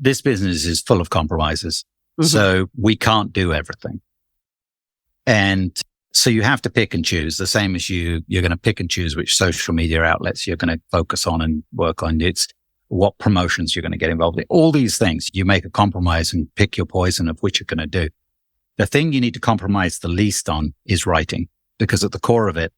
this business is full of compromises. Mm-hmm. So we can't do everything. And so you have to pick and choose, the same as you're going to pick and choose which social media outlets you're going to focus on and work on. It's what promotions you're going to get involved in. All these things, you make a compromise and pick your poison of which you're going to do. The thing you need to compromise the least on is writing, because at the core of it,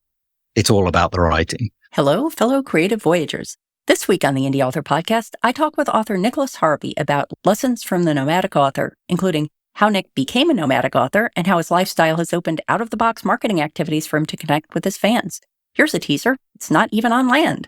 it's all about the writing. Hello, fellow creative voyagers. This week on the Indy Author podcast, I talk with author Nicholas Harvey about lessons from the Nomadic Author, including how Nick became a nomadic author and how his lifestyle has opened out-of-the-box marketing activities for him to connect with his fans. Here's a teaser. It's not even on land.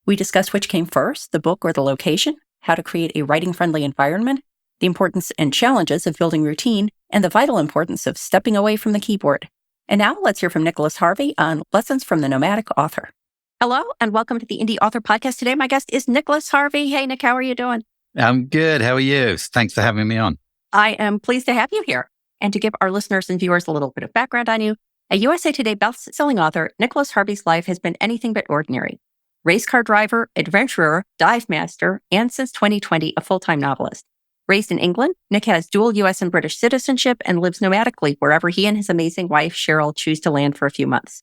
We discuss which came first, the book or the location, how to create a writing-friendly environment, the importance and challenges of building routine, and the vital importance of stepping away from the keyboard. And now let's hear from Nicholas Harvey on Lessons from the Nomadic Author. Hello, and welcome to the Indy Author podcast. Today, my guest is Nicholas Harvey. Hey, Nick, how are you doing? I'm good. How are you? Thanks for having me on. I am pleased to have you here. And to give our listeners and viewers a little bit of background on you, a USA Today Bestselling author, Nicholas Harvey's life has been anything but ordinary. Race car driver, adventurer, dive master, and since 2020, a full-time novelist. Raised in England, Nick has dual U.S. and British citizenship and lives nomadically wherever he and his amazing wife, Cheryl, choose to land for a few months.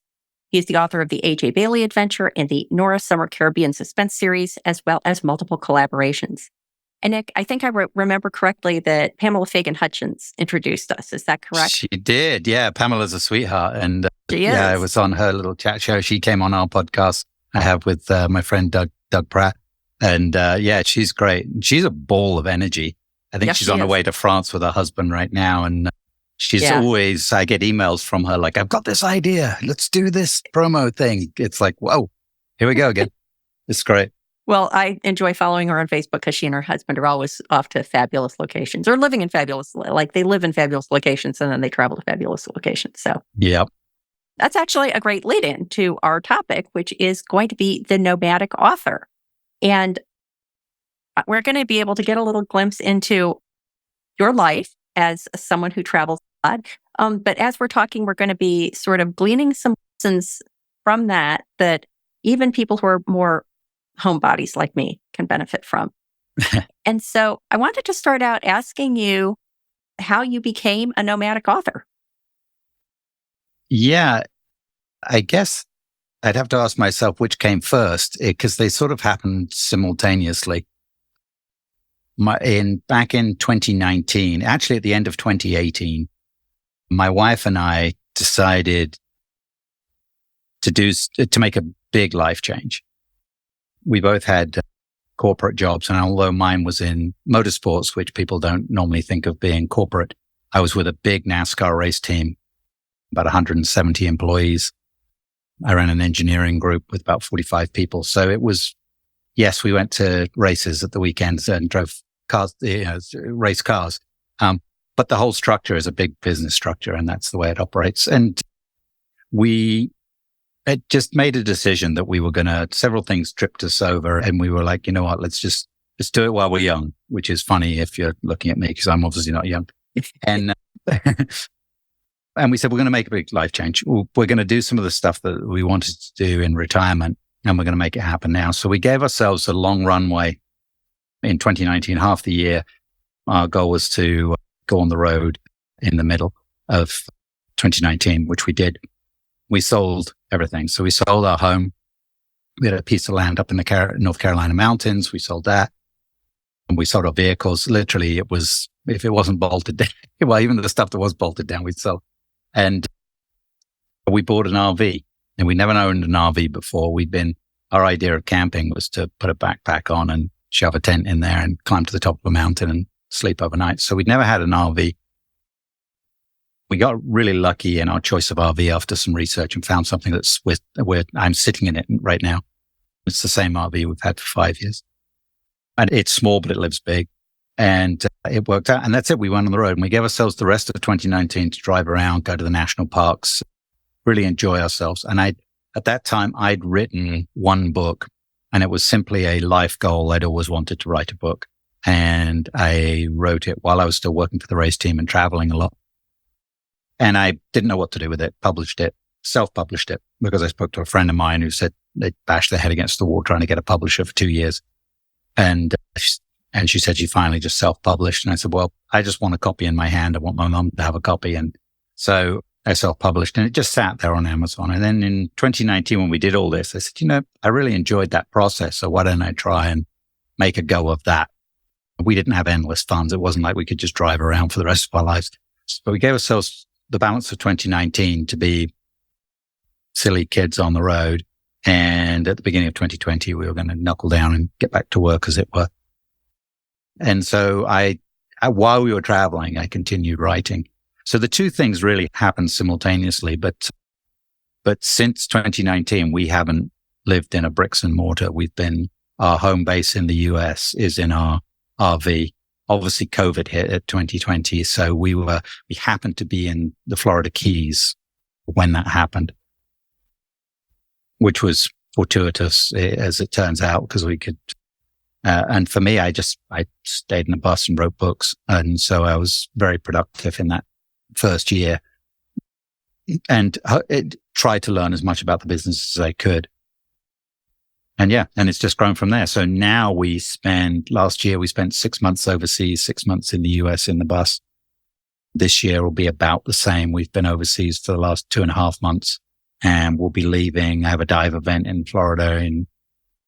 He is the author of the A.J. Bailey adventure and the Nora Sommer Caribbean Suspense series, as well as multiple collaborations. And Nick, I think I remember correctly that Pamela Fagan Hutchins introduced us. Is that correct? She did. Yeah. Pamela's a sweetheart. And she is. Yeah, I was on her little chat show. She came on our podcast I have with my friend Doug Pratt. And yeah, she's great. She's a ball of energy. I think she's on her way to France with her husband right now. And she's always, I get emails from her like, I've got this idea. Let's do this promo thing. It's like, whoa, here we go again. It's great. Well, I enjoy following her on Facebook because she and her husband are always off to fabulous locations or living in fabulous, like they live in fabulous locations and then they travel to fabulous locations. So yep. That's actually a great lead in to our topic, which is going to be the nomadic author. And we're going to be able to get a little glimpse into your life as someone who travels a lot. But as we're talking, we're going to be sort of gleaning some lessons from that even people who are more homebodies like me can benefit from. And so I wanted to start out asking you how you became a nomadic author. Yeah, I guess I'd have to ask myself which came first because they sort of happened simultaneously. Back in 2019, actually at the end of 2018, my wife and I decided to make a big life change. We both had corporate jobs, and although mine was in motorsports, which people don't normally think of being corporate, I was with a big NASCAR race team, about 170 employees. I ran an engineering group with about 45 people. So it was, yes, we went to races at the weekends and drove cars, race cars. But the whole structure is a big business structure, and that's the way it operates. And it just made a decision that we were several things tripped us over. And we were like, you know what, let's do it while we're young, which is funny if you're looking at me because I'm obviously not young. And, and we said, we're going to make a big life change. We're going to do some of the stuff that we wanted to do in retirement, and we're going to make it happen now. So we gave ourselves a long runway in 2019, half the year. Our goal was to go on the road in the middle of 2019, which we did. We sold everything. So we sold our home. We had a piece of land up in the North Carolina mountains. We sold that. And we sold our vehicles. Literally, it was, if it wasn't bolted down, well, even the stuff that was bolted down, we'd sell. And we bought an RV. And we never owned an RV before. Our idea of camping was to put a backpack on and shove a tent in there and climb to the top of a mountain and sleep overnight. So we'd never had an RV. We got really lucky in our choice of RV after some research and found something where I'm sitting in it right now. It's the same RV we've had for 5 years. And it's small, but it lives big. And it worked out. And that's it. We went on the road and we gave ourselves the rest of 2019 to drive around, go to the national parks, really enjoy ourselves. And at that time, I'd written one book, and it was simply a life goal. I'd always wanted to write a book. And I wrote it while I was still working for the race team and traveling a lot. And I didn't know what to do with it, published it, self-published it, because I spoke to a friend of mine who said they bashed their head against the wall trying to get a publisher for 2 years. And And she said she finally just self-published. And I said, well, I just want a copy in my hand. I want my mom to have a copy. And so I self-published, and it just sat there on Amazon. And then in 2019, when we did all this, I said, I really enjoyed that process. So why don't I try and make a go of that? We didn't have endless funds. It wasn't like we could just drive around for the rest of our lives. But we gave ourselves the balance of 2019 to be silly kids on the road. And at the beginning of 2020, we were going to knuckle down and get back to work, as it were. And so while we were traveling, I continued writing. So the two things really happened simultaneously. But since 2019, we haven't lived in a bricks and mortar. Our home base in the US is in our RV. Obviously, COVID hit at 2020. So we happened to be in the Florida Keys when that happened, which was fortuitous, as it turns out, because we could. And for me, I stayed in the bus and wrote books. And so I was very productive in that first year and tried to learn as much about the business as I could. And it's just grown from there. So now last year we spent 6 months overseas, 6 months in the US in the bus. This year will be about the same. We've been overseas for the last 2.5 months, and we'll be leaving. I have a dive event in Florida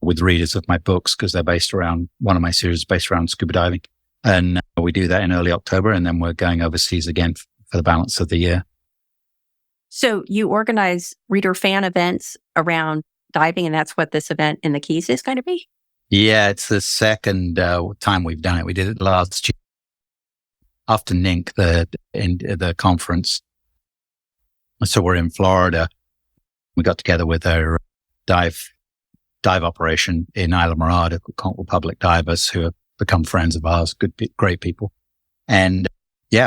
with readers of my books, because one of my series is based around scuba diving. And we do that in early October, and then we're going overseas again for the balance of the year. So you organize reader fan events around diving, and that's what this event in the Keys is going to be? Yeah, it's the second time we've done it. We did it last year after NINC, the conference. So we're in Florida. We got together with our dive operation in Isla Mirada, called Public Divers, who have become friends of ours, great people. And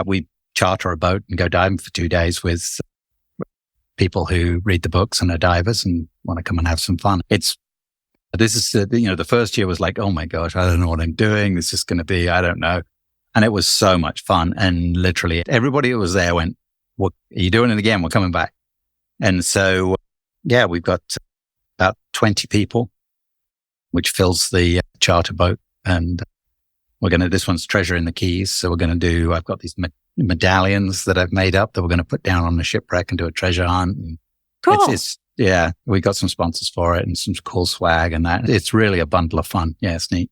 we charter a boat and go diving for 2 days with people who read the books and are divers and want to come and have some fun. The first year was like, oh my gosh, I don't know what I'm doing. This is going to be, I don't know. And it was so much fun. And literally everybody who was there went, what are you doing it again? We're coming back. And so, we've got about 20 people, which fills the charter boat. And this one's Treasure in the Keys. So I've got these medallions that I've made up that we're going to put down on the shipwreck and do a treasure hunt. And cool. We got some sponsors for it and some cool swag and that. It's really a bundle of fun. Yeah, it's neat.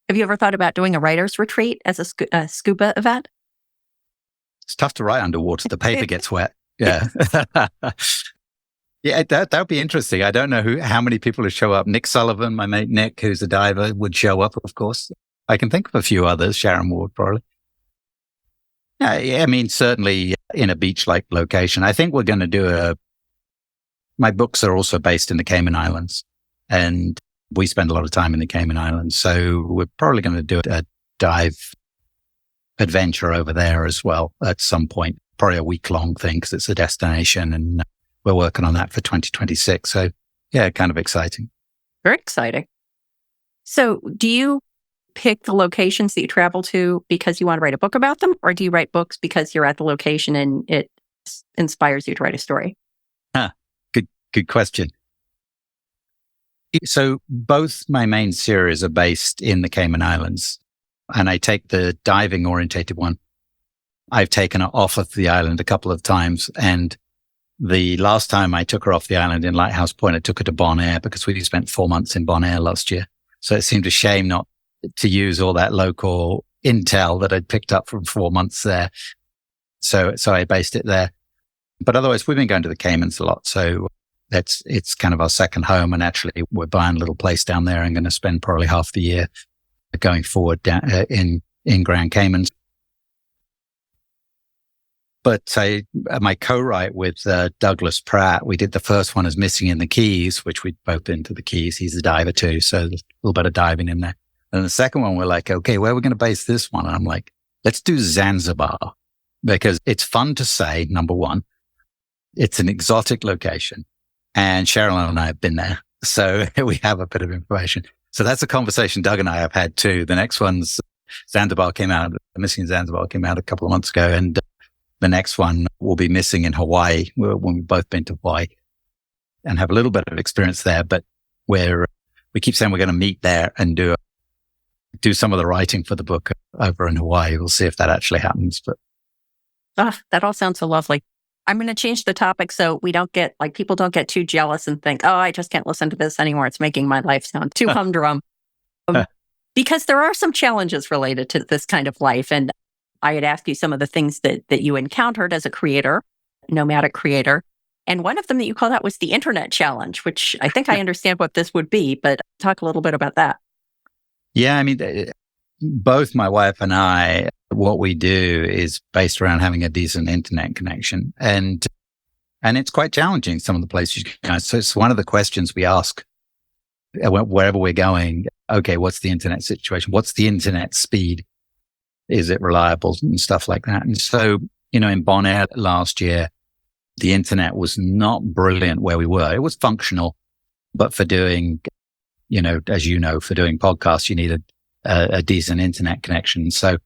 Have you ever thought about doing a writer's retreat as a scuba event? It's tough to write underwater. The paper gets wet. Yeah. Yeah, that would be interesting. I don't know how many people would show up. Nick Sullivan, my mate Nick, who's a diver, would show up, of course. I can think of a few others. Sharon Ward, probably. Certainly in a beach-like location. I think we're going to do my books are also based in the Cayman Islands, and we spend a lot of time in the Cayman Islands. So we're probably going to do a dive adventure over there as well at some point, probably a week-long thing because it's a destination, and we're working on that for 2026. So kind of exciting. Very exciting. So do you pick the locations that you travel to because you want to write a book about them, or do you write books because you're at the location and it inspires you to write a story? Good question. So both my main series are based in the Cayman Islands, and I take the diving orientated one. I've taken her off of the island a couple of times, and the last time I took her off the island in Lighthouse Point, I took her to Bonaire because we spent 4 months in Bonaire last year. So it seemed a shame not to use all that local intel that I'd picked up from 4 months there. So I based it there. But otherwise, we've been going to the Caymans a lot. So it's kind of our second home. And actually, we're buying a little place down there and going to spend probably half the year going forward down, in Grand Caymans. But my co-write with Douglas Pratt, we did the first one as Missing in the Keys, which we'd both been to the Keys. He's a diver too, so there's a little bit of diving in there. And the second one, we're like, okay, where are we going to base this one? And I'm like, let's do Zanzibar, because it's fun to say, number one. It's an exotic location. And Cheryl and I have been there, so we have a bit of information. So that's a conversation Doug and I have had too. The next one's Zanzibar came out, Missing in Zanzibar came out a couple of months ago, and the next one will be Missing in Hawaii, when we've both been to Hawaii and have a little bit of experience there. But we keep saying we're going to meet there and do do some of the writing for the book over in Hawaii. We'll see if that actually happens. But that all sounds so lovely. I'm going to change the topic so we don't get, people don't get too jealous and think, oh, I just can't listen to this anymore. It's making my life sound too humdrum. Because there are some challenges related to this kind of life. And I had asked you some of the things that you encountered as a creator, nomadic creator. And one of them that you called out was the internet challenge, which I think I understand what this would be, but talk a little bit about that. Yeah, I mean, both my wife and I, what we do is based around having a decent internet connection. And it's quite challenging, some of the places you go. So it's one of the questions we ask wherever we're going. Okay, what's the internet situation? What's the internet speed? Is it reliable and stuff like that? And so, in Bonaire last year, the internet was not brilliant where we were. It was functional, but for doing, as for doing podcasts, you needed a decent internet connection. So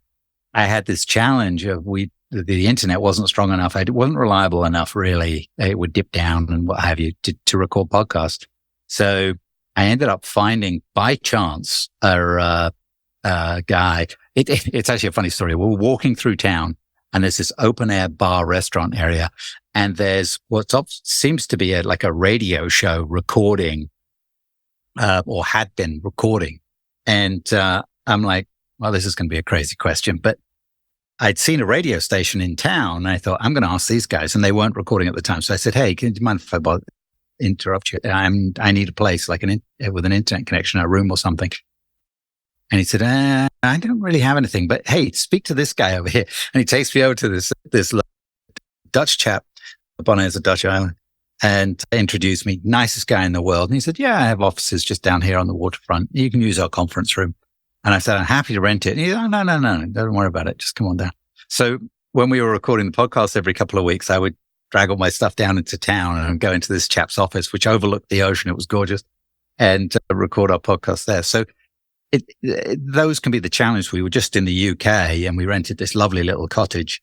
I had this challenge of the internet wasn't strong enough. It wasn't reliable enough, really. It would dip down and what have you to record podcasts. So I ended up finding by chance a guy. It's actually a funny story. We were walking through town and there's this open air bar restaurant area. And there's what seems to be a radio show recording, or had been recording. And I'm like, well, this is going to be a crazy question, but I'd seen a radio station in town and I thought, I'm going to ask these guys, and they weren't recording at the time. So I said, hey, do you mind if I interrupt you? I need a place with an internet connection, a room or something. And he said, I don't really have anything, but hey, speak to this guy over here. And he takes me over to this Dutch chap. Bonaire is a Dutch island, and introduced me, nicest guy in the world. And he said, yeah, I have offices just down here on the waterfront. You can use our conference room. And I said, I'm happy to rent it. And he said, no, don't worry about it. Just come on down. So when we were recording the podcast every couple of weeks, I would drag all my stuff down into town and go into this chap's office, which overlooked the ocean. It was gorgeous, and record our podcast there. So those can be the challenge. We were just in the UK and we rented this lovely little cottage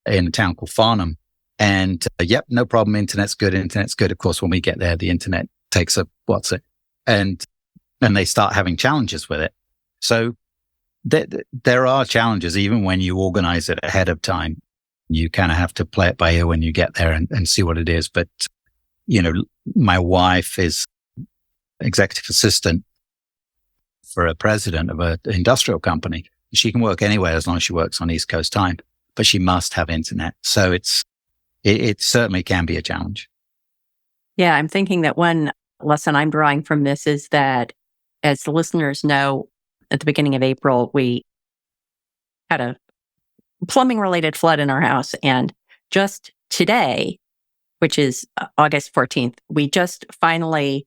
in a town called Farnham. And no problem. Internet's good. Of course, when we get there, the internet takes a and they start having challenges with it. So there are challenges even when you organize it ahead of time. You kind of have to play it by ear when you get there and see what it is. But, my wife is executive assistant for a president of an industrial company. She can work anywhere as long as she works on East Coast time, but she must have internet. So it certainly can be a challenge. Yeah, I'm thinking that one lesson I'm drawing from this is that, as the listeners know, at the beginning of April, we had a plumbing-related flood in our house. And just today, which is August 14th, we just finally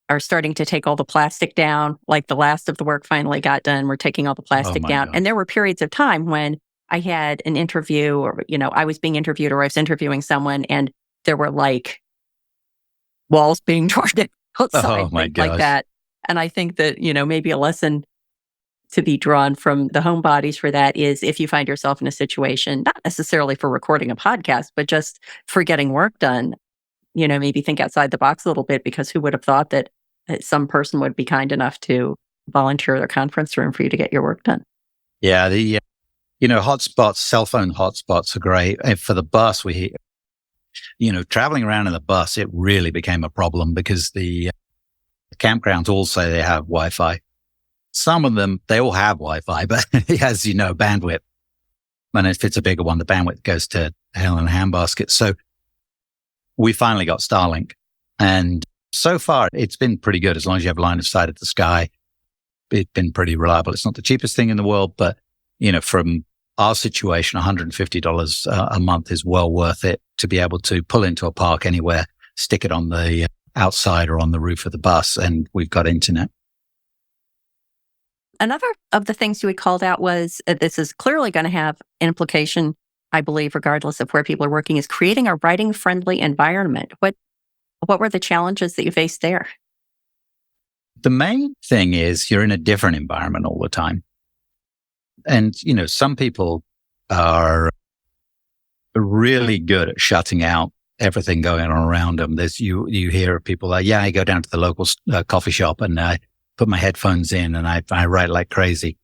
are starting to take all the plastic down. Like, the last of the work finally got done. We're taking all the plastic down. God. And there were periods of time when I had an interview, or, I was being interviewed, or I was interviewing someone, and there were walls being torn down outside, like that. And I think that, maybe a lesson to be drawn from the homebodies for that is, if you find yourself in a situation, not necessarily for recording a podcast, but just for getting work done, maybe think outside the box a little bit, because who would have thought that some person would be kind enough to volunteer their conference room for you to get your work done? Yeah, the hotspots, cell phone hotspots are great. And for the bus, traveling around in the bus, it really became a problem because the campgrounds all say they have Wi-Fi. Some of them, they all have Wi-Fi, but as you know, bandwidth. And if it's a bigger one, the bandwidth goes to hell in a handbasket. So we finally got Starlink. And so far, it's been pretty good. As long as you have line of sight at the sky, it's been pretty reliable. It's not the cheapest thing in the world, but, from our situation, $150 a month is well worth it to be able to pull into a park anywhere, stick it on the outside or on the roof of the bus, and we've got internet. Another of the things you had called out was, this is clearly going to have an implication, I believe, regardless of where people are working, is creating a writing-friendly environment. What were the challenges that you faced there? The main thing is you're in a different environment all the time. And, some people are really good at shutting out everything going on around them. You hear people like, I go down to the local coffee shop and put my headphones in and I write like crazy.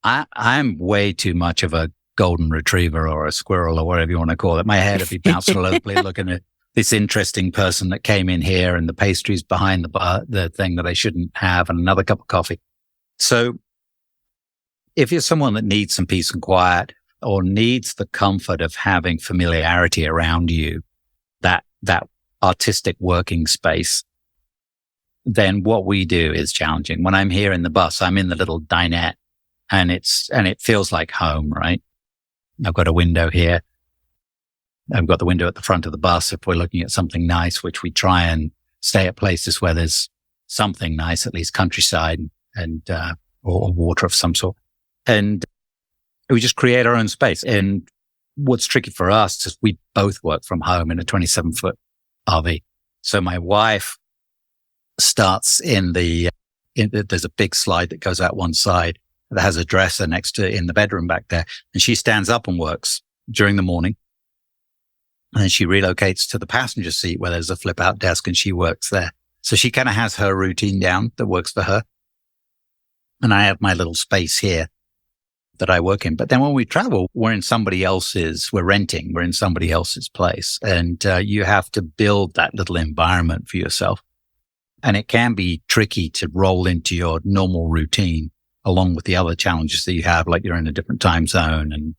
I'm way too much of a golden retriever or a squirrel or whatever you want to call it. My head would be bouncing all over the place looking at this interesting person that came in here and the pastries behind the thing that I shouldn't have and another cup of coffee. So if you're someone that needs some peace and quiet or needs the comfort of having familiarity around you, that artistic working space, then what we do is challenging. When I'm here in the bus, I'm in the little dinette and it feels like home, right? I've got a window here. I've got the window at the front of the bus if we're looking at something nice, which we try and stay at places where there's something nice, at least countryside and or water of some sort. And we just create our own space. And what's tricky for us is we both work from home in a 27-foot RV. So my wife starts there's a big slide that goes out one side that has a dresser next to in the bedroom back there. And she stands up and works during the morning. And then she relocates to the passenger seat where there's a flip out desk and she works there. So she kind of has her routine down that works for her. And I have my little space here that I work in. But then when we travel, we're in somebody else's place. And you have to build that little environment for yourself. And it can be tricky to roll into your normal routine along with the other challenges that you have, like you're in a different time zone and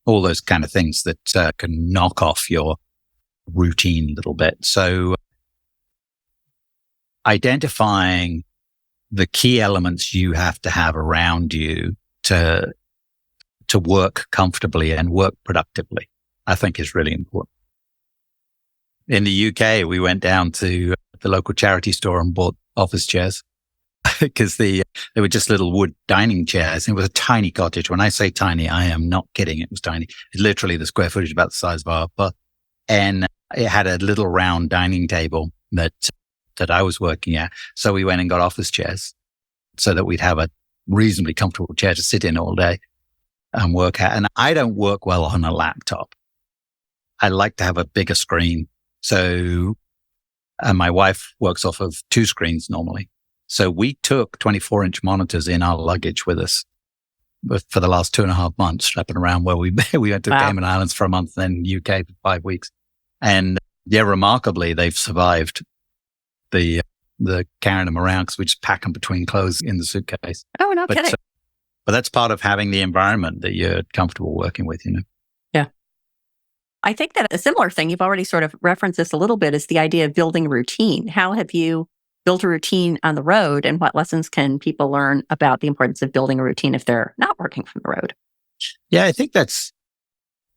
all those kind of things that can knock off your routine a little bit. So identifying the key elements you have to have around you to work comfortably and work productively, I think is really important. In the UK, we went down to the local charity store and bought office chairs because they were just little wood dining chairs. It was a tiny cottage. When I say tiny, I am not kidding. It was tiny. It's literally the square footage about the size of our butt. And it had a little round dining table that I was working at. So we went and got office chairs so that we'd have a reasonably comfortable chair to sit in all day and work at. And I don't work well on a laptop. I like to have a bigger screen. So, and my wife works off of 2 screens normally. So we took 24-inch monitors in our luggage with us for the last 2.5 months, strapping around where we went to Cayman Islands for a month, then UK for 5 weeks. And yeah, remarkably, they've survived the carrying them around because we just pack them between clothes in the suitcase. Oh, no kidding. But that's part of having the environment that you're comfortable working with, you know? Yeah. I think that a similar thing, you've already sort of referenced this a little bit, is the idea of building a routine. How have you built a routine on the road, and what lessons can people learn about the importance of building a routine if they're not working from the road? Yeah, I think that's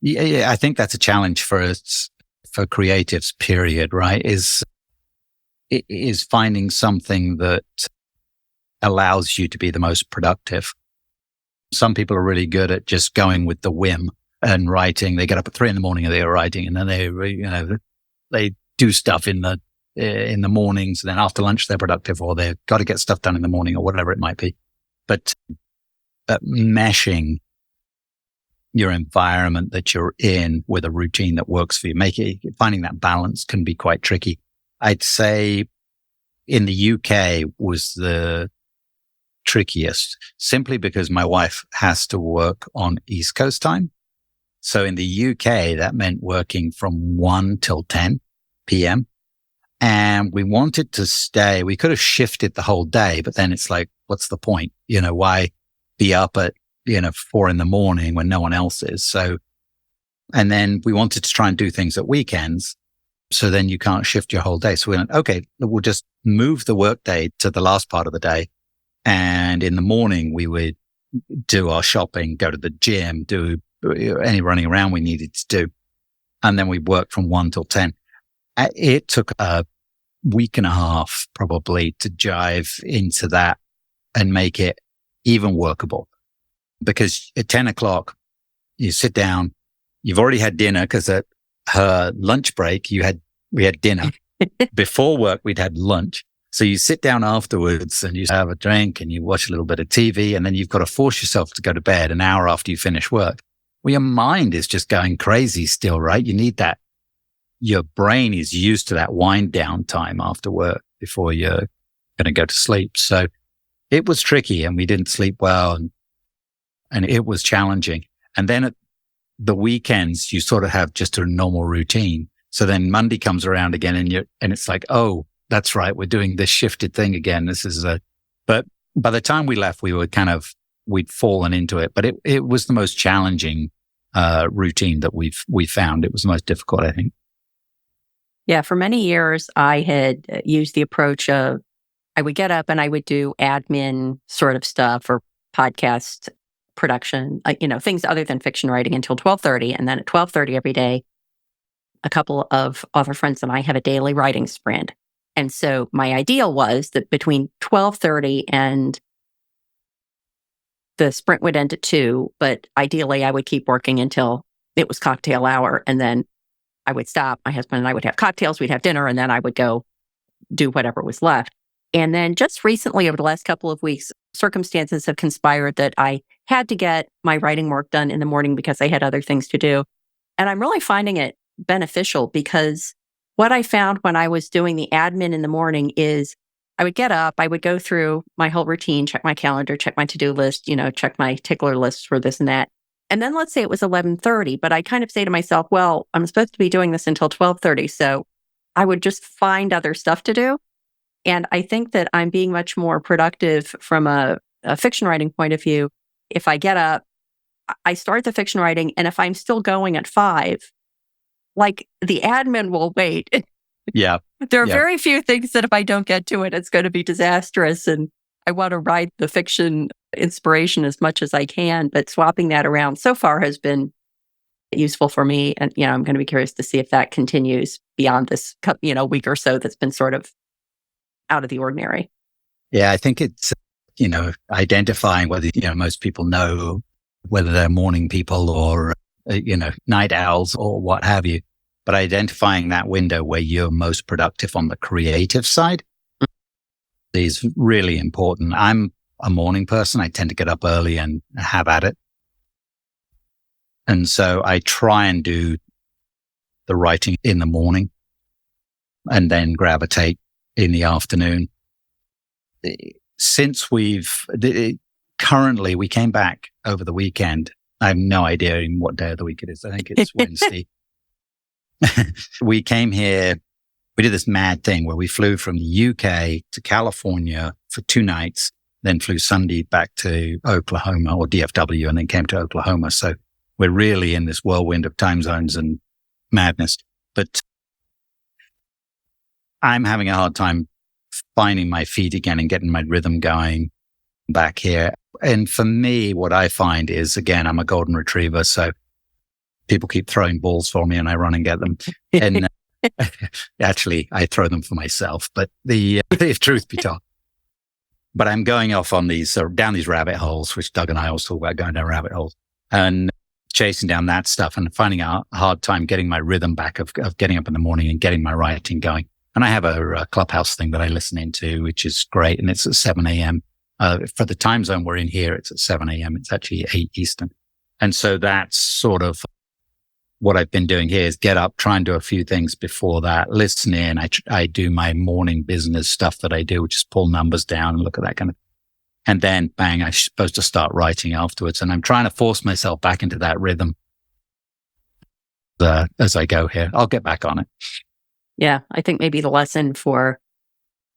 a challenge for creatives, period, right? Is finding something that allows you to be the most productive. Some people are really good at just going with the whim and writing. They get up at 3 a.m. and they're writing, and then they do stuff in the mornings, and then after lunch they're productive, or they've got to get stuff done in the morning or whatever it might be. But meshing your environment that you're in with a routine that works for you, finding that balance can be quite tricky. I'd say in the UK was the trickiest, simply because my wife has to work on East Coast time. So in the UK, that meant working from 1 till 10 p.m. And we wanted to stay. We could have shifted the whole day, but then it's like, what's the point? Why be up at, 4 a.m. when no one else is? So, and then we wanted to try and do things at weekends. So then you can't shift your whole day. So we went, okay, we'll just move the work day to the last part of the day. And in the morning, we would do our shopping, go to the gym, do any running around we needed to do. And then we worked from 1 till 10. It took a week and a half probably to jive into that and make it even workable. Because at 10 o'clock, you sit down, you've already had dinner, because at her lunch break, we had dinner. Before work, we'd had lunch. So you sit down afterwards and you have a drink and you watch a little bit of TV, and then you've got to force yourself to go to bed an hour after you finish work. Well, your mind is just going crazy still, right? You need that. Your brain is used to that wind down time after work before you're going to go to sleep. So it was tricky and we didn't sleep well and it was challenging. And then at the weekends, you sort of have just a normal routine. So then Monday comes around again and it's like, oh, that's right. We're doing this shifted thing again. But by the time we left, we'd fallen into it, but it was the most challenging, routine that we found. It was the most difficult, I think. Yeah. For many years, I had used the approach of I would get up and I would do admin sort of stuff or podcast production, things other than fiction writing until 12:30. And then at 12:30 every day, a couple of author friends and I have a daily writing sprint. And so my ideal was that between 12:30 and the sprint would end at 2, but ideally I would keep working until it was cocktail hour. And then I would stop. My husband and I would have cocktails, we'd have dinner, and then I would go do whatever was left. And then just recently, over the last couple of weeks, circumstances have conspired that I had to get my writing work done in the morning because I had other things to do. And I'm really finding it beneficial because what I found when I was doing the admin in the morning is I would get up, I would go through my whole routine, check my calendar, check my to-do list, check my tickler list for this and that. And then let's say it was 11:30, but I kind of say to myself, well, I'm supposed to be doing this until 12:30. So I would just find other stuff to do. And I think that I'm being much more productive from a fiction writing point of view. If I get up, I start the fiction writing, and if I'm still going at 5, like the admin will wait. Yeah. There are very few things that if I don't get to it, it's going to be disastrous. And I want to write the fiction inspiration as much as I can, but swapping that around so far has been useful for me. And, I'm going to be curious to see if that continues beyond this, week or so that's been sort of out of the ordinary. Yeah, I think it's, identifying whether, most people know whether they're morning people or, night owls or what have you. But identifying that window where you're most productive on the creative side is really important. I'm a morning person. I tend to get up early and have at it. And so I try and do the writing in the morning and then gravitate in the afternoon. Since currently we came back over the weekend. I have no idea even what day of the week it is. I think it's Wednesday. We came here, we did this mad thing where we flew from the UK to California for 2 nights, then flew Sunday back to Oklahoma or DFW and then came to Oklahoma. So we're really in this whirlwind of time zones and madness. But I'm having a hard time finding my feet again and getting my rhythm going back here. And for me, what I find is, again, I'm a golden retriever. So people keep throwing balls for me and I run and get them. And actually, I throw them for myself. But if truth be told, but I'm going off on down these rabbit holes, which Doug and I always talk about going down rabbit holes and chasing down that stuff and finding a hard time getting my rhythm back of getting up in the morning and getting my writing going. And I have a Clubhouse thing that I listen into, which is great. And it's at 7 a.m. For the time zone we're in here, it's at 7 a.m. It's actually 8 Eastern. And so that's sort of what I've been doing here is get up, try and do a few things before that, listen in. I do my morning business stuff that I do, which is pull numbers down and look at that kind of, and then bang, I'm supposed to start writing afterwards. And I'm trying to force myself back into that rhythm as I go here. I'll get back on it. Yeah. I think maybe the lesson for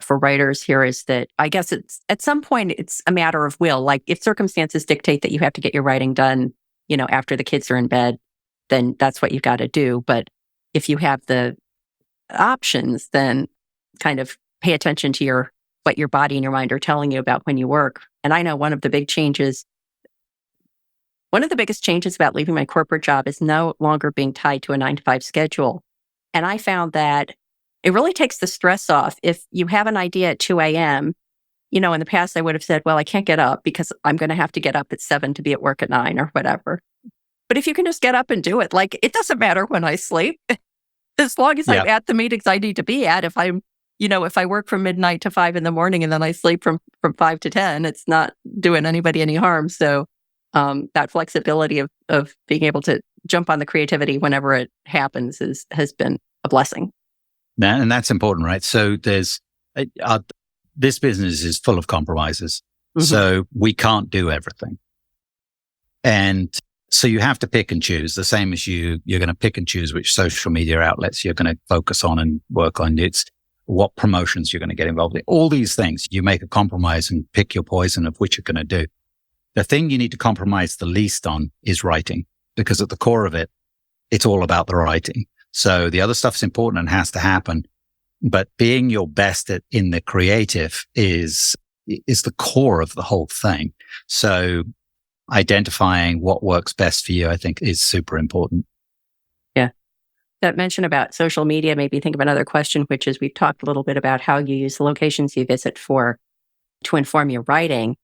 writers here is that I guess it's at some point it's a matter of will. Like if circumstances dictate that you have to get your writing done, after the kids are in bed, then that's what you've got to do. But if you have the options, then kind of pay attention to what your body and your mind are telling you about when you work. And I know one of the biggest changes about leaving my corporate job is no longer being tied to a 9-to-5 schedule. And I found that it really takes the stress off. If you have an idea at 2 a.m., in the past I would have said, well, I can't get up because I'm going to have to get up at 7 to be at work at 9 or whatever. But if you can just get up and do it, like it doesn't matter when I sleep. As long as I'm at the meetings I need to be at, if I'm, if I work from midnight to 5 in the morning and then I sleep from 5 to 10, it's not doing anybody any harm. So that flexibility of being able to jump on the creativity whenever it happens has been a blessing. And that's important, right? So there's this business is full of compromises. So we can't do everything. And so you have to pick and choose, the same as you're going to pick and choose which social media outlets you're going to focus on and work on. It's what promotions you're going to get involved in. All these things, you make a compromise and pick your poison of which you're going to do. The thing you need to compromise the least on is writing, because at the core of it, it's all about the writing. So the other stuff's important and has to happen, but being your best in the creative is the core of the whole thing. So identifying what works best for you, I think, is super important. Yeah. That mention about social media made me think of another question, which is we've talked a little bit about how you use the locations you visit to inform your writing,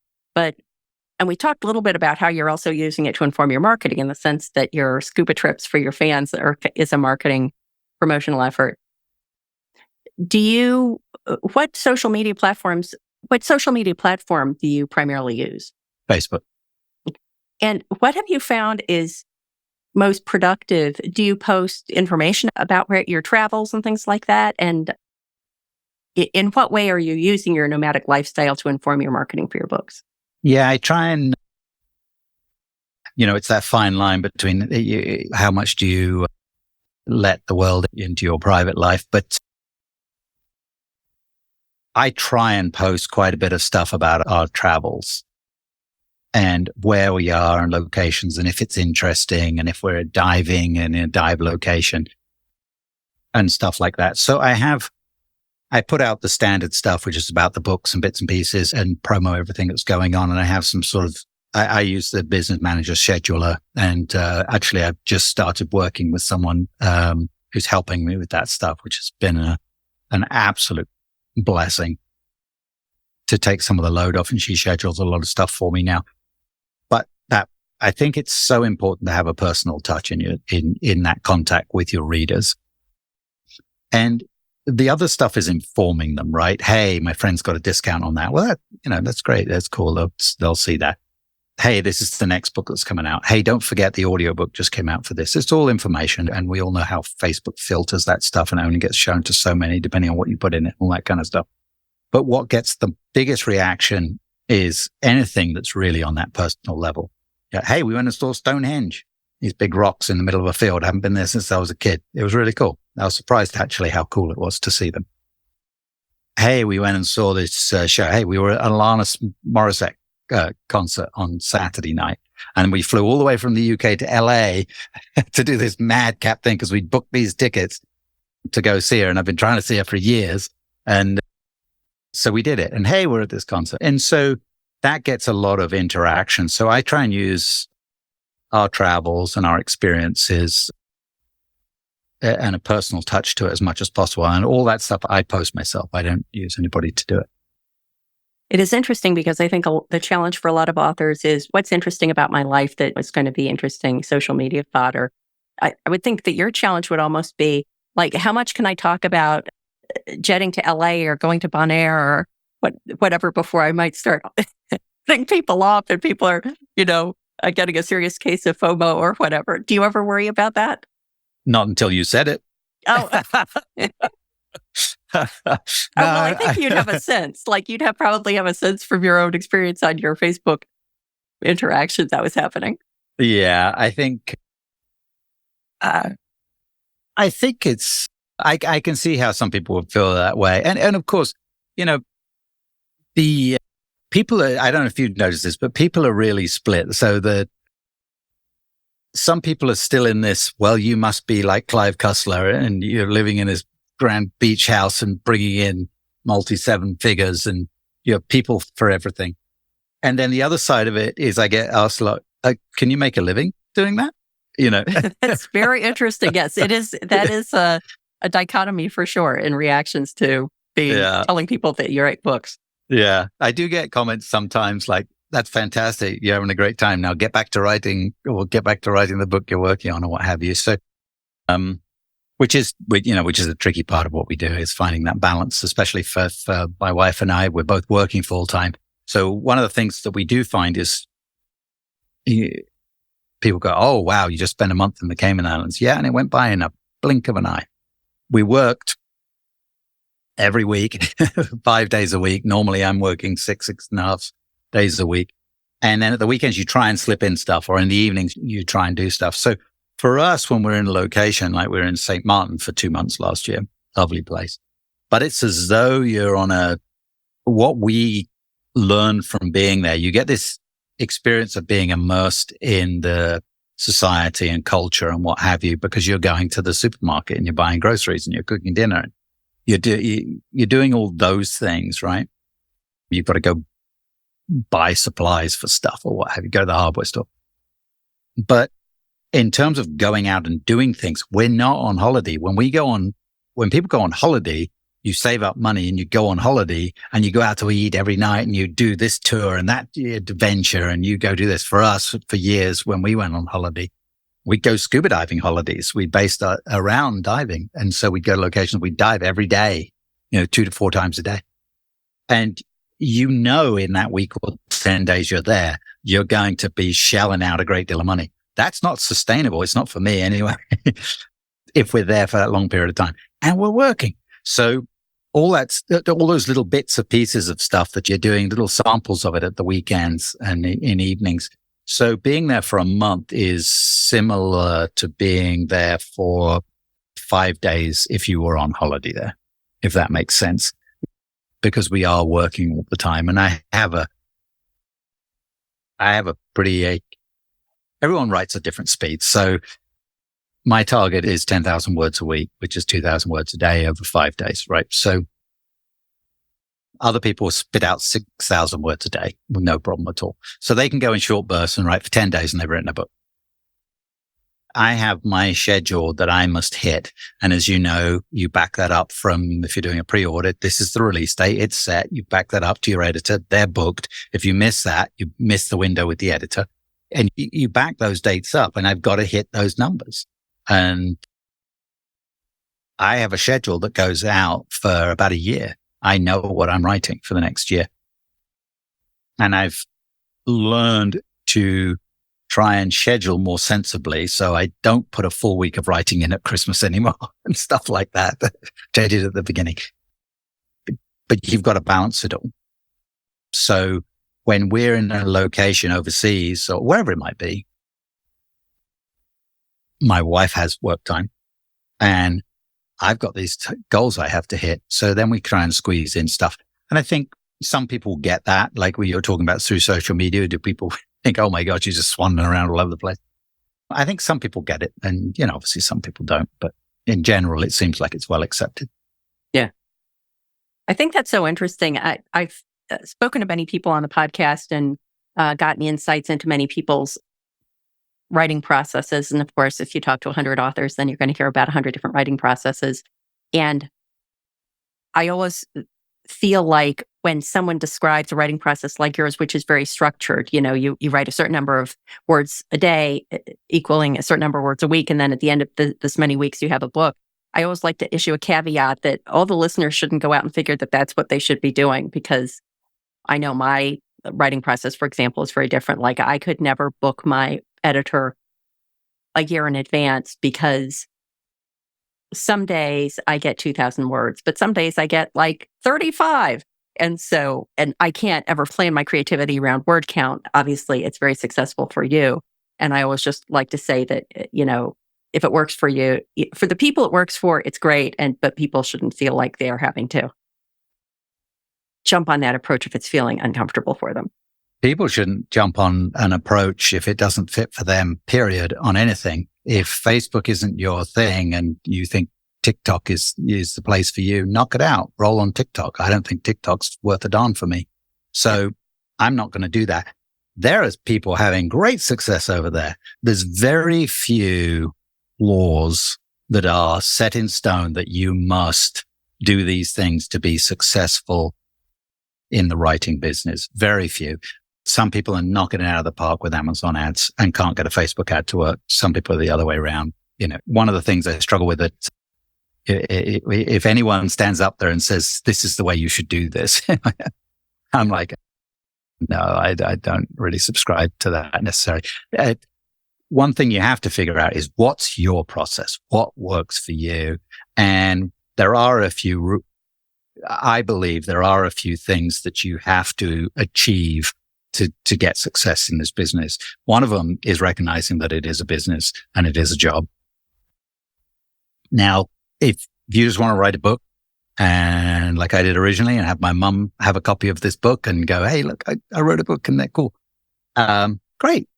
and we talked a little bit about how you're also using it to inform your marketing, in the sense that your scuba trips for your fans is a marketing promotional effort. What social media platform do you primarily use? Facebook. And what have you found is most productive? Do you post information about your travels and things like that? And in what way are you using your nomadic lifestyle to inform your marketing for your books? Yeah, I try and, it's that fine line between how much do you let the world into your private life. But I try and post quite a bit of stuff about our travels and where we are and locations, and if it's interesting, and if we're diving in a dive location and stuff like that. So I put out the standard stuff, which is about the books and bits and pieces, and promo everything that's going on. And I have some sort of, I use the business manager scheduler, and actually I've just started working with someone who's helping me with that stuff, which has been an absolute blessing to take some of the load off, and she schedules a lot of stuff for me now. But I think it's so important to have a personal touch in that contact with your readers. And the other stuff is informing them, right? Hey, my friend's got a discount on that. Well, that's great. That's cool. They'll see that. Hey, this is the next book that's coming out. Hey, don't forget the audiobook just came out for this. It's all information. And we all know how Facebook filters that stuff and only gets shown to so many, depending on what you put in it, all that kind of stuff. But what gets the biggest reaction is anything that's really on that personal level. Yeah, hey, we went and saw Stonehenge. These big rocks in the middle of a field. I haven't been there since I was a kid. It was really cool. I was surprised actually how cool it was to see them. Hey, we went and saw this show. Hey, we were at Alanis Morissette concert on Saturday night. And we flew all the way from the UK to LA to do this madcap thing because we booked these tickets to go see her. And I've been trying to see her for years. And so we did it. And hey, we're at this concert. And so that gets a lot of interaction. So I try and use our travels and our experiences and a personal touch to it as much as possible. And all that stuff I post myself. I don't use anybody to do it. It is interesting because I think the challenge for a lot of authors is what's interesting about my life that is going to be interesting social media fodder. I would think that your challenge would almost be like, how much can I talk about jetting to LA or going to Bonaire or whatever before I might start putting people off and people are, getting a serious case of FOMO or whatever. Do you ever worry about that? Not until you said it. Oh. Well, I think you'd have a sense. Like you'd probably have a sense from your own experience on your Facebook interactions that was happening. Yeah, I think it's. I can see how some people would feel that way, and of course, the people. I don't know if you've noticed this, but people are really split. So some people are still in this. Well, you must be like Clive Cussler, and you're living in this grand beach house and bringing in multi-seven figures, and you have people for everything. And then the other side of it is, I get asked a lot, can you make a living doing that? It's very interesting. Yes, it is. That is a dichotomy for sure in reactions to telling people that you write books. Yeah. I do get comments sometimes like, that's fantastic. You're having a great time. Now get back to writing the book you're working on or what have you. So, which is a tricky part of what we do is finding that balance, especially for my wife and I. We're both working full time. So one of the things that we do find is people go, oh, wow, you just spent a month in the Cayman Islands. Yeah. And it went by in a blink of an eye. We worked every week, 5 days a week. Normally I'm working six and a half days a week. And then at the weekends, you try and slip in stuff, or in the evenings, you try and do stuff. So for us, when we're in a location, like we were in St. Martin for 2 months last year, lovely place. But it's as though you're on what we learned from being there. You get this experience of being immersed in the society and culture and what have you, because you're going to the supermarket and you're buying groceries and you're cooking dinner. And you're doing all those things, right? You've got to go buy supplies for stuff or what have you, go to the hardware store. But in terms of going out and doing things, we're not on holiday. When people go on holiday, you save up money and you go on holiday and you go out to eat every night and you do this tour and that adventure and you go do this. For us, for years, when we went on holiday, we'd go scuba diving holidays. We based around diving. And so we'd go to locations, we'd dive every day, 2 to 4 times a day. And in that week or 10 days you're there, you're going to be shelling out a great deal of money. That's not sustainable. It's not for me anyway, if we're there for that long period of time. And we're working. So all those little bits and pieces of stuff that you're doing, little samples of it at the weekends and in evenings. So being there for a month is similar to being there for 5 days if you were on holiday there, if that makes sense. Because we are working all the time. And I have a pretty, everyone writes at different speeds. So my target is 10,000 words a week, which is 2,000 words a day over 5 days, right? So other people spit out 6,000 words a day with no problem at all. So they can go in short bursts and write for 10 days and they've written a book. I have my schedule that I must hit. And as you know, you back that up from, if you're doing a pre-order, this is the release date, it's set. You back that up to your editor. They're booked. If you miss that, you miss the window with the editor and you back those dates up and I've got to hit those numbers. And I have a schedule that goes out for about a year. I know what I'm writing for the next year. And I've learned to try and schedule more sensibly. So I don't put a full week of writing in at Christmas anymore and stuff like that I did at the beginning. But you've got to balance it all. So when we're in a location overseas or wherever it might be, my wife has work time and I've got these goals I have to hit. So then we try and squeeze in stuff. And I think some people get that, like we were talking about through social media. Do people think, oh my God, you're just swanning around all over the place? I think some people get it. And, obviously some people don't. But in general, it seems like it's well accepted. Yeah. I think that's so interesting. I've spoken to many people on the podcast and gotten insights into many people's writing processes. And of course, if you talk to 100 authors, then you're going to hear about 100 different writing processes. And I always feel like when someone describes a writing process like yours, which is very structured, you write a certain number of words a day, equaling a certain number of words a week. And then at the end of this many weeks, you have a book. I always like to issue a caveat that all the listeners shouldn't go out and figure that that's what they should be doing, because I know my writing process, for example, is very different. Like I could never book my editor a year in advance, because some days I get 2,000 words, but some days I get like 35. And I can't ever plan my creativity around word count. Obviously, it's very successful for you. And I always just like to say that, if it works for you, for the people it works for, it's great. But people shouldn't feel like they are having to jump on that approach if it's feeling uncomfortable for them. People shouldn't jump on an approach if it doesn't fit for them, period, on anything. If Facebook isn't your thing and you think TikTok is the place for you, knock it out. Roll on TikTok. I don't think TikTok's worth a darn for me. So I'm not going to do that. There is people having great success over there. There's very few laws that are set in stone that you must do these things to be successful in the writing business. Very few. Some people are knocking it out of the park with Amazon ads and can't get a Facebook ad to work. Some people are the other way around. One of the things I struggle with it, if anyone stands up there and says, this is the way you should do this, I'm like, no, I don't really subscribe to that necessarily. One thing you have to figure out is what's your process? What works for you? And I believe there are a few things that you have to achieve to get success in this business. One of them is recognizing that it is a business and it is a job. Now, if you just want to write a book, and like I did originally, and have my mum have a copy of this book and go, hey, look, I wrote a book and they're cool. Great.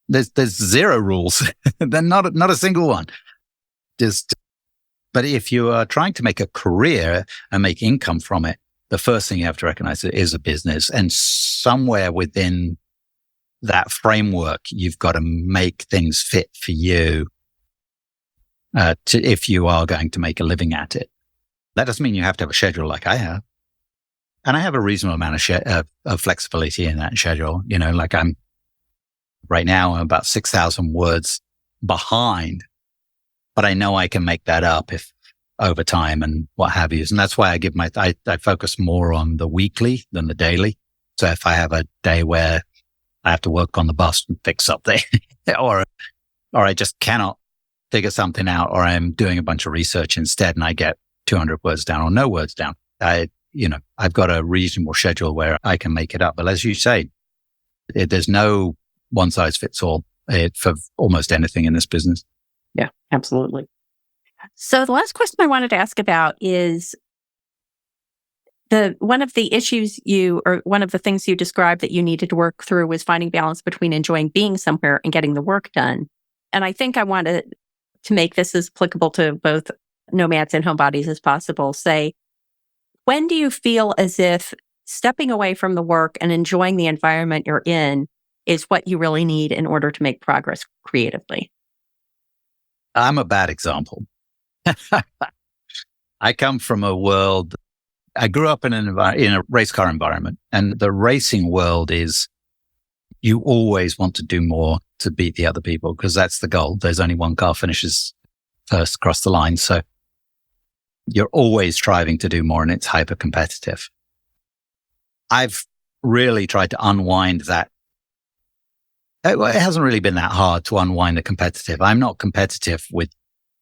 There's zero rules. Then not a single one. But if you are trying to make a career and make income from it, the first thing you have to recognize it is a business. And somewhere within that framework, you've got to make things fit for you if you are going to make a living at it. That doesn't mean you have to have a schedule like I have. And I have a reasonable amount of flexibility in that schedule. Like right now, I'm about 6,000 words behind, but I know I can make that up if over time and what have you. And that's why I focus more on the weekly than the daily. So if I have a day where I have to work on the bus and fix something or I just cannot figure something out, or I'm doing a bunch of research instead and I get 200 words down or no words down, I've got a reasonable schedule where I can make it up. But as you say, there's no one size fits all for almost anything in this business. Yeah, absolutely. So the last question I wanted to ask about is one of the issues one of the things you described that you needed to work through was finding balance between enjoying being somewhere and getting the work done. And I think I wanted to make this as applicable to both nomads and homebodies as possible. Say, when do you feel as if stepping away from the work and enjoying the environment you're in is what you really need in order to make progress creatively? I'm a bad example. I come from a world, I grew up in a race car environment, and the racing world is you always want to do more to beat the other people because that's the goal. There's only one car finishes first across the line. So you're always striving to do more, and it's hyper competitive. I've really tried to unwind that. It hasn't really been that hard to unwind the competitive. I'm not competitive with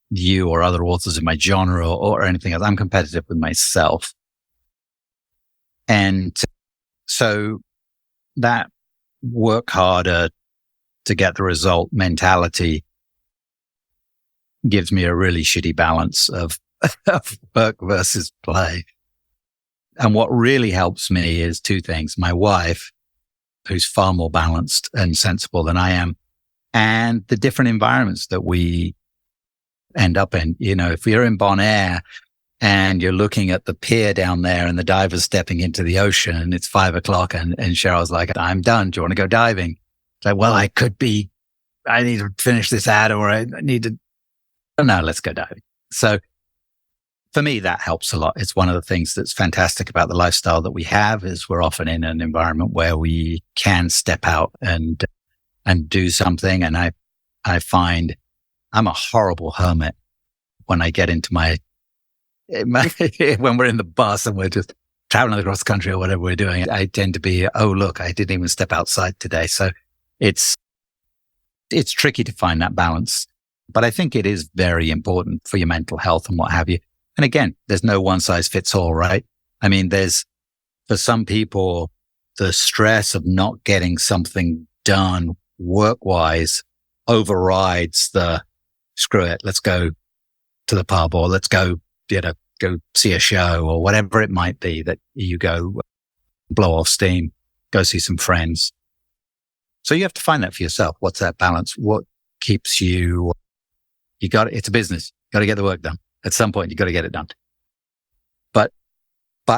you or other authors in my genre or anything else. I'm competitive with myself. And so that work harder to get the result mentality gives me a really shitty balance of work versus play. And what really helps me is two things. My wife, who's far more balanced and sensible than I am, and the different environments that we end up in. If you're in Bonaire and you're looking at the pier down there and the diver's stepping into the ocean and it's 5:00 and Cheryl's like, I'm done. Do you want to go diving? It's like, well, I need to finish this ad, or I need to, no, let's go diving. So for me, that helps a lot. It's one of the things that's fantastic about the lifestyle that we have is we're often in an environment where we can step out and do something. And I find I'm a horrible hermit when I get into when we're in the bus and we're just traveling across the country or whatever we're doing. I tend to be, oh, look, I didn't even step outside today. So it's tricky to find that balance, but I think it is very important for your mental health and what have you. And again, there's no one size fits all, right? I mean, for some people, the stress of not getting something done work-wise overrides the screw it, let's go to the pub, or let's go, go see a show, or whatever it might be that you go blow off steam, go see some friends. So you have to find that for yourself. What's that balance? What keeps you, it's a business. Got to get the work done. At some point, you got to get it done. But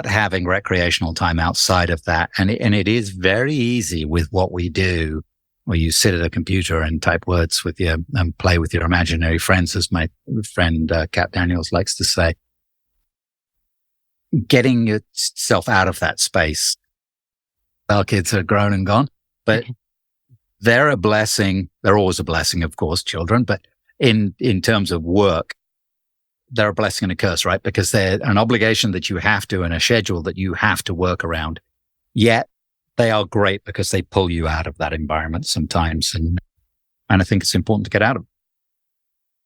having recreational time outside of that, and it is very easy with what we do, where you sit at a computer and type words with and play with your imaginary friends, as my friend Kat Daniels likes to say. Getting yourself out of that space. Our kids are grown and gone, but they're a blessing. They're always a blessing, of course, children. But in terms of work, they're a blessing and a curse, right? Because they're an obligation that you have to, and a schedule that you have to work around. Yet they are great because they pull you out of that environment sometimes. And I think it's important to get out of it.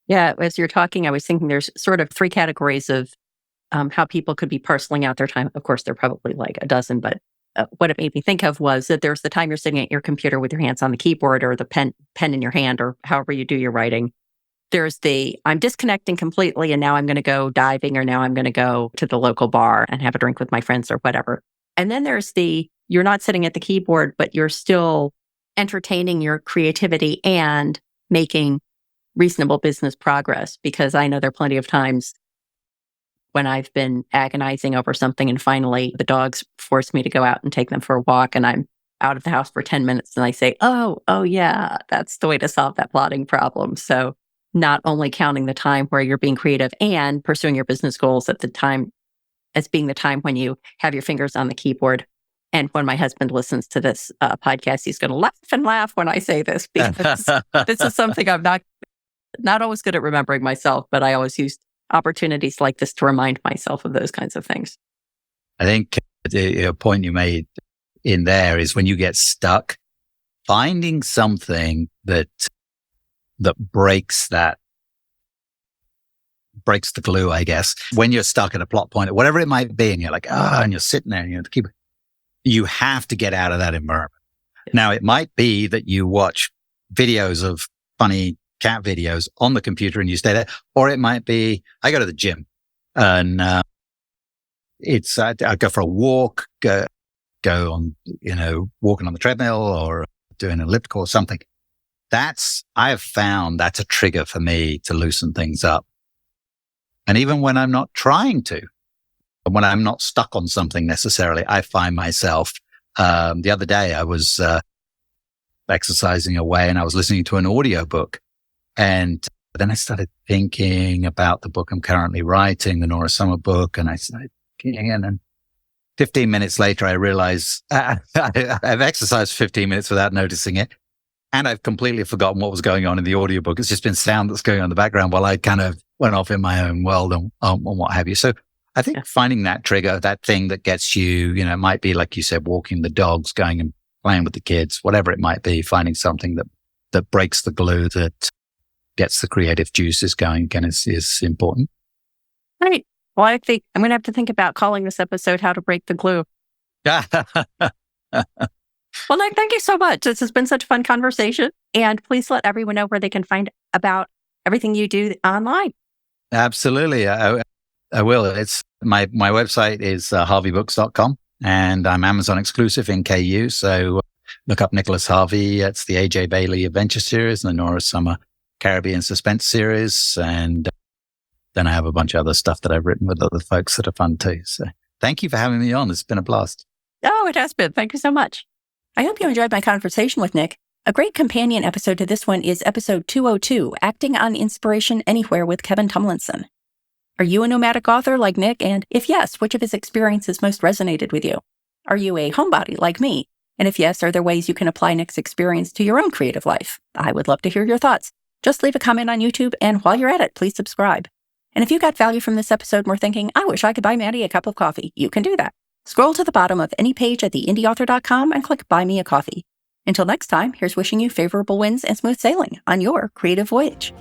Yeah. As you're talking, I was thinking there's sort of three categories of how people could be parceling out their time. Of course, there are probably like a dozen, but what it made me think of was that there's the time you're sitting at your computer with your hands on the keyboard or the pen in your hand or however you do your writing. There's the I'm disconnecting completely and now I'm going to go diving or now I'm going to go to the local bar and have a drink with my friends or whatever. And then there's the you're not sitting at the keyboard, but you're still entertaining your creativity and making reasonable business progress. Because I know there are plenty of times when I've been agonizing over something and finally the dogs force me to go out and take them for a walk and I'm out of the house for 10 minutes and I say, oh yeah, that's the way to solve that plotting problem. So not only counting the time where you're being creative and pursuing your business goals at the time as being the time when you have your fingers on the keyboard. And when my husband listens to this podcast, he's going to laugh when I say this because this is something I'm not always good at remembering myself, but I always use opportunities like this to remind myself of those kinds of things. I think the point you made in there is when you get stuck, finding something that breaks the glue, I guess. When you're stuck at a plot point, whatever it might be, and you're like, and you're sitting there and you have to get out of that environment. Now, it might be that you watch videos of funny cat videos on the computer and you stay there, or it might be, I go to the gym and I go for a walk, go on, walking on the treadmill or doing an elliptical or something. I have found that's a trigger for me to loosen things up. And even when I'm not trying to, when I'm not stuck on something necessarily, I find myself, the other day I was exercising away and I was listening to an audiobook. And then I started thinking about the book I'm currently writing, the Nora Sommer book. And I started thinking, and then 15 minutes later, I realized I've exercised 15 minutes without noticing it. And I've completely forgotten what was going on in the audiobook. It's just been sound that's going on in the background while I kind of went off in my own world and what have you. So I think finding that trigger, that thing that gets you, it might be, like you said, walking the dogs, going and playing with the kids, whatever it might be, finding something that breaks the glue, that gets the creative juices going again is important. Right. Well, I think I'm going to have to think about calling this episode How to Break the Glue. Well, Nick, thank you so much. This has been such a fun conversation. And please let everyone know where they can find about everything you do online. Absolutely. I will. It's my website is harveybooks.com and I'm Amazon exclusive in KU. So look up Nicholas Harvey. It's the AJ Bailey Adventure Series and the Nora Sommer Caribbean Suspense Series. And then I have a bunch of other stuff that I've written with other folks that are fun too. So thank you for having me on. It's been a blast. Oh, it has been. Thank you so much. I hope you enjoyed my conversation with Nick. A great companion episode to this one is episode 202, Acting on Inspiration Anywhere with Kevin Tumlinson. Are you a nomadic author like Nick? And if yes, which of his experiences most resonated with you? Are you a homebody like me? And if yes, are there ways you can apply Nick's experience to your own creative life? I would love to hear your thoughts. Just leave a comment on YouTube, and while you're at it, please subscribe. And if you got value from this episode and were thinking, I wish I could buy Matty a cup of coffee, you can do that. Scroll to the bottom of any page at theindyauthor.com and click Buy Me a Coffee. Until next time, here's wishing you favorable winds and smooth sailing on your creative voyage.